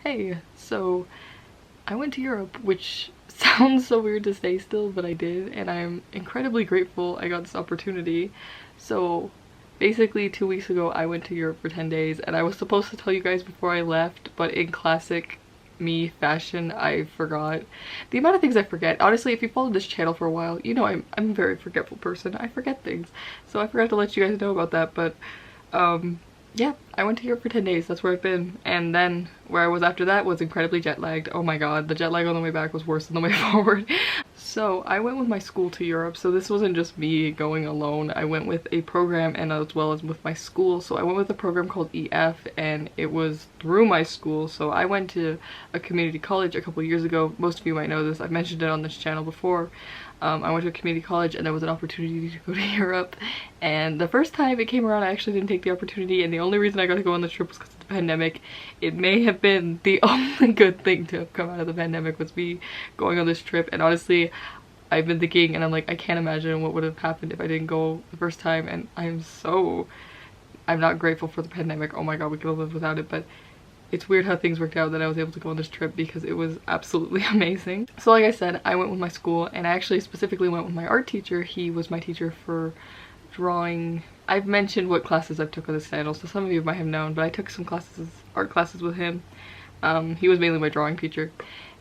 Hey, so I went to Europe, which sounds so weird to say still, but I did, and I'm incredibly grateful I got this opportunity. So basically 2 weeks ago I went to Europe for 10 days and I was supposed to tell you guys before I left, but in classic me fashion I forgot. The amount of things I forget. Honestly, if you followed this channel for a while, you know I'm a very forgetful person. I forget things. So I forgot to let you guys know about that, but yeah, I went to Europe for 10 days. That's where I've been. And then where I was after that was incredibly jet lagged. Oh my god, the jet lag on the way back was worse than the way forward. So I went with my school to Europe, so this wasn't just me going alone. I went with a program and as well as with my school. So I went with a program called EF and it was through my school. So I went to a community college a couple years ago. Most of you might know this. I've mentioned it on this channel before. I went to a community college and there was an opportunity to go to Europe, and the first time it came around I actually didn't take the opportunity, and the only reason I got to go on the trip was because of the pandemic. It may have been the only good thing to have come out of the pandemic was me going on this trip, and honestly I've been thinking and I'm like, I can't imagine what would have happened if I didn't go the first time, and I'm not grateful for the pandemic. Oh my god, we could have lived without it, but it's weird how things worked out that I was able to go on this trip because it was absolutely amazing. So like I said, I went with my school, and I actually specifically went with my art teacher. He was my teacher for drawing. I've mentioned what classes I've took on this channel, so some of you might have known, but I took some classes, art classes with him. He was mainly my drawing teacher,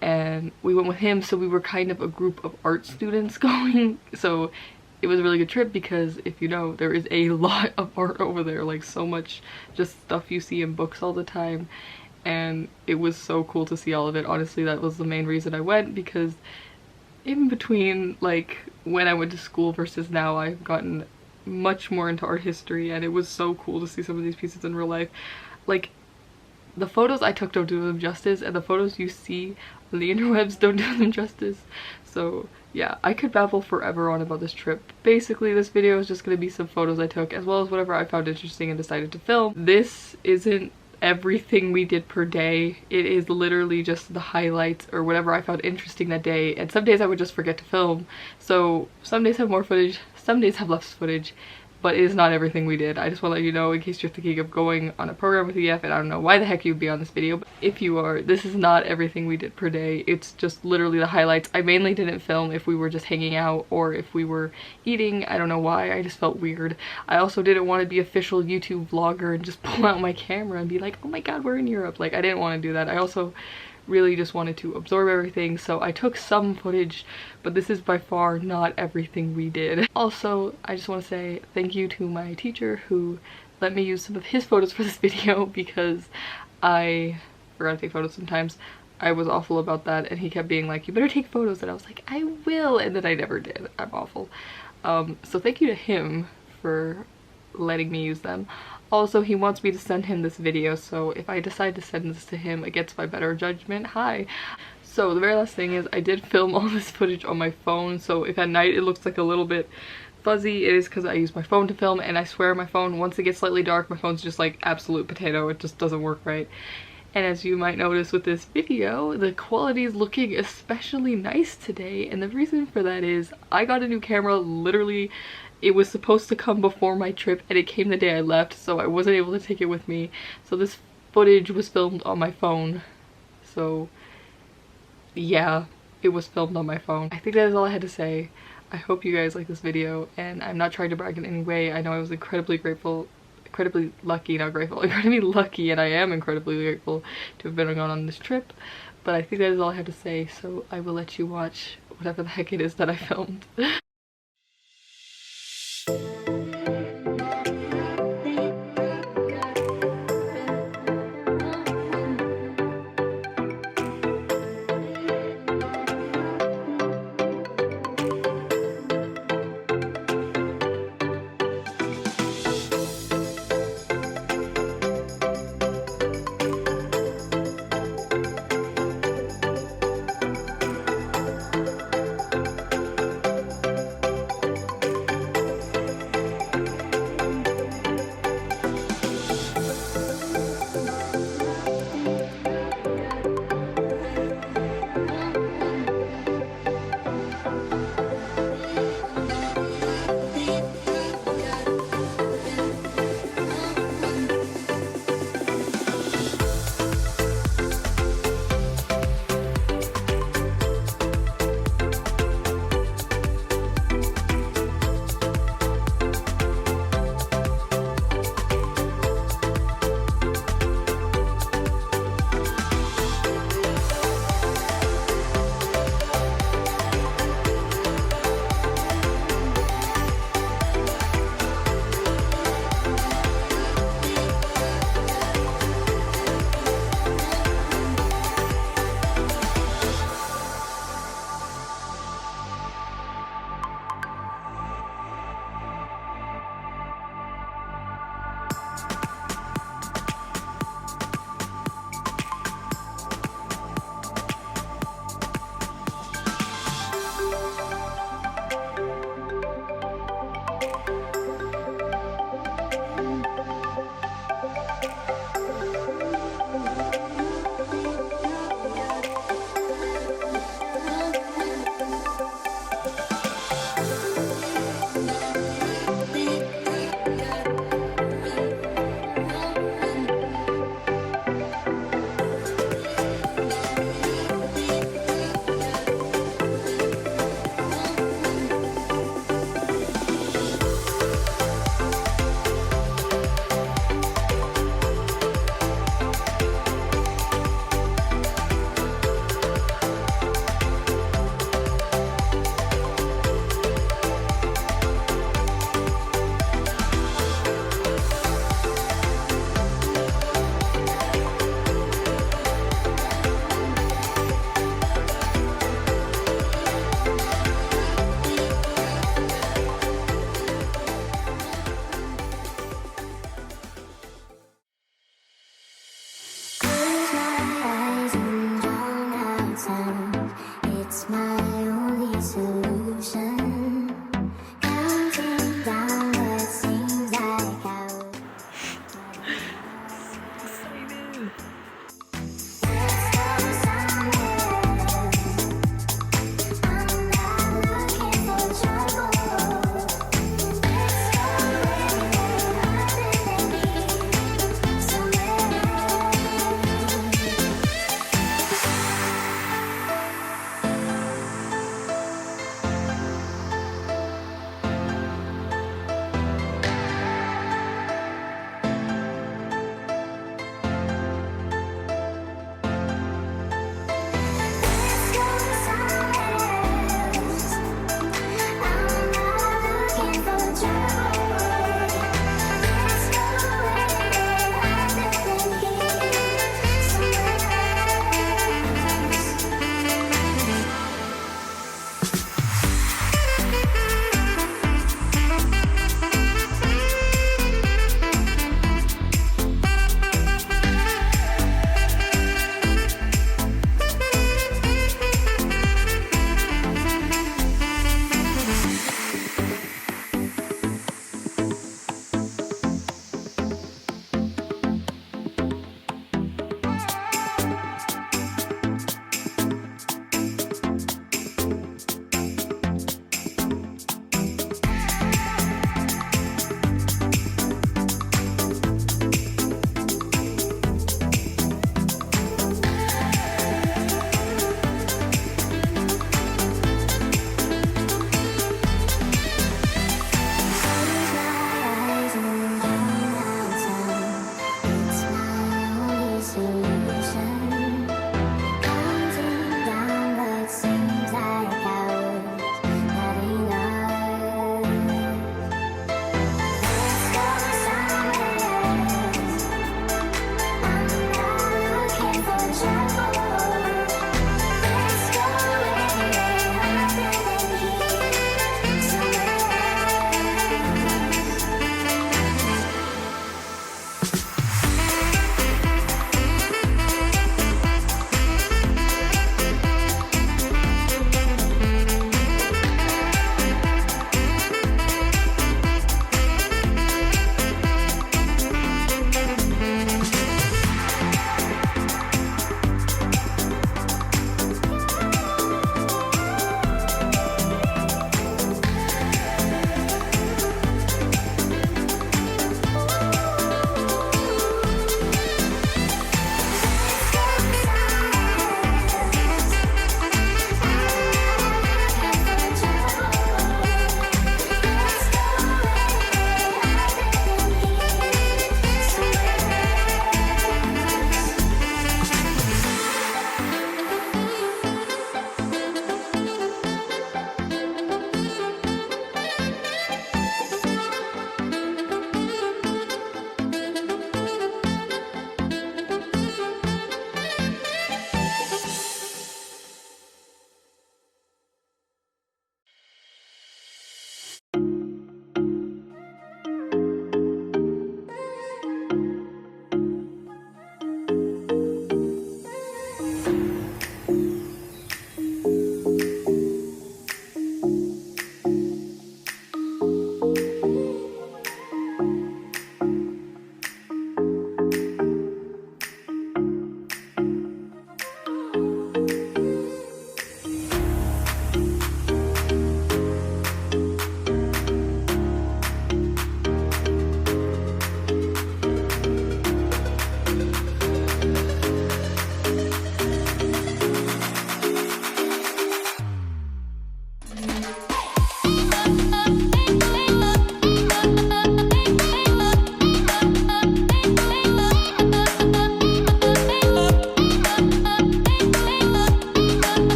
and we went with him, so we were kind of a group of art students going. So it was a really good trip because, if you know, there is a lot of art over there, like so much just stuff you see in books all the time, and it was so cool to see all of it. Honestly, that was the main reason I went, because in between like when I went to school versus now, I've gotten much more into art history, and it was so cool to see some of these pieces in real life. Like, the photos I took don't do them justice, and the photos you see on the interwebs don't do them justice. So yeah, I could babble forever on about this trip. Basically, this video is just going to be some photos I took as well as whatever I found interesting and decided to film. This isn't everything we did per day. It is literally just the highlights or whatever I found interesting that day, and some days I would just forget to film. So some days have more footage, some days have less footage, but it is not everything we did. I just want to let you know in case you're thinking of going on a program with EF, and I don't know why the heck you'd be on this video, but if you are, this is not everything we did per day. It's just literally the highlights. I mainly didn't film if we were just hanging out or if we were eating. I don't know why, I just felt weird. I also didn't want to be official YouTube vlogger and just pull out my camera and be like, oh my god, we're in Europe. Like, I didn't want to do that. I also really just wanted to absorb everything, so I took some footage, but this is by far not everything we did. Also, I just want to say thank you to my teacher who let me use some of his photos for this video, because I forgot to take photos sometimes. I was awful about that, and he kept being like, you better take photos, and I was like, I will, and then I never did. I'm awful. So thank you to him for letting me use them. Also, he wants me to send him this video, so if I decide to send this to him against my better judgment, hi. So the very last thing is, I did film all this footage on my phone, so if at night it looks like a little bit fuzzy, it is because I use my phone to film, and I swear my phone, once it gets slightly dark, my phone's just like absolute potato. It just doesn't work right. And as you might notice with this video, the quality is looking especially nice today, and the reason for that is I got a new camera literally. It was supposed to come before my trip and it came the day I left, so I wasn't able to take it with me. So this footage was filmed on my phone. So yeah, it was filmed on my phone. I think that is all I had to say. I hope you guys like this video, and I'm not trying to brag in any way. I know I was incredibly lucky, and I am incredibly grateful to have been on this trip. But I think that is all I have to say, so I will let you watch whatever the heck it is that I filmed.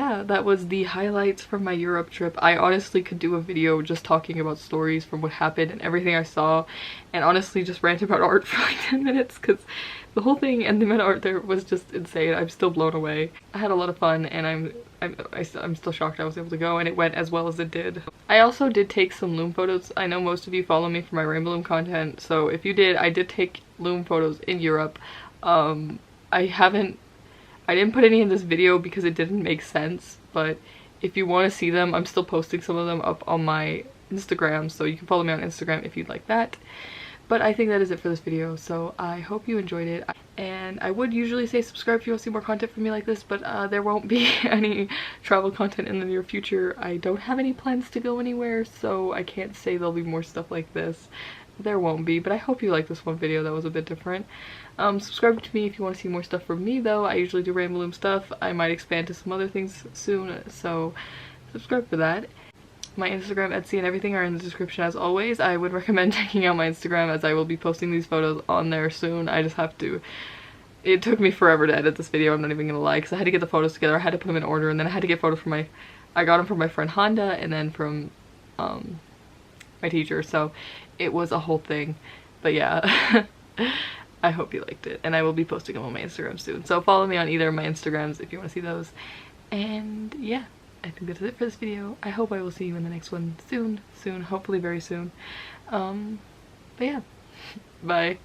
yeah, that was the highlights from my Europe trip. I honestly could do a video just talking about stories from what happened and everything I saw, and honestly just rant about art for like 10 minutes because the whole thing and the amount of art there was just insane. I'm still blown away. I had a lot of fun, and I'm still shocked I was able to go and it went as well as it did. I also did take some loom photos. I know most of you follow me for my rainbow loom content, so if you did, I did take loom photos in Europe. I didn't put any in this video because it didn't make sense, but if you want to see them, I'm still posting some of them up on my Instagram, so you can follow me on Instagram if you'd like that. But I think that is it for this video, so I hope you enjoyed it. And I would usually say subscribe if you want to see more content from me like this, but there won't be any travel content in the near future. I don't have any plans to go anywhere, so I can't say there'll be more stuff like this. There won't be, but I hope you liked this one video that was a bit different. Subscribe to me if you want to see more stuff from me though. I usually do rainbow loom stuff. I might expand to some other things soon, so subscribe for that. My Instagram, Etsy, and everything are in the description as always. I would recommend checking out my Instagram as I will be posting these photos on there soon. I just have to... It took me forever to edit this video, I'm not even gonna lie, because I had to get the photos together, I had to put them in order, and then I had to get photos from my... I got them from my friend Honda, and then from my teacher, so it was a whole thing. But yeah, I hope you liked it, and I will be posting them on my Instagram soon. So follow me on either of my Instagrams if you want to see those. And yeah, I think that's it for this video. I hope I will see you in the next one soon, hopefully very soon. But yeah, bye.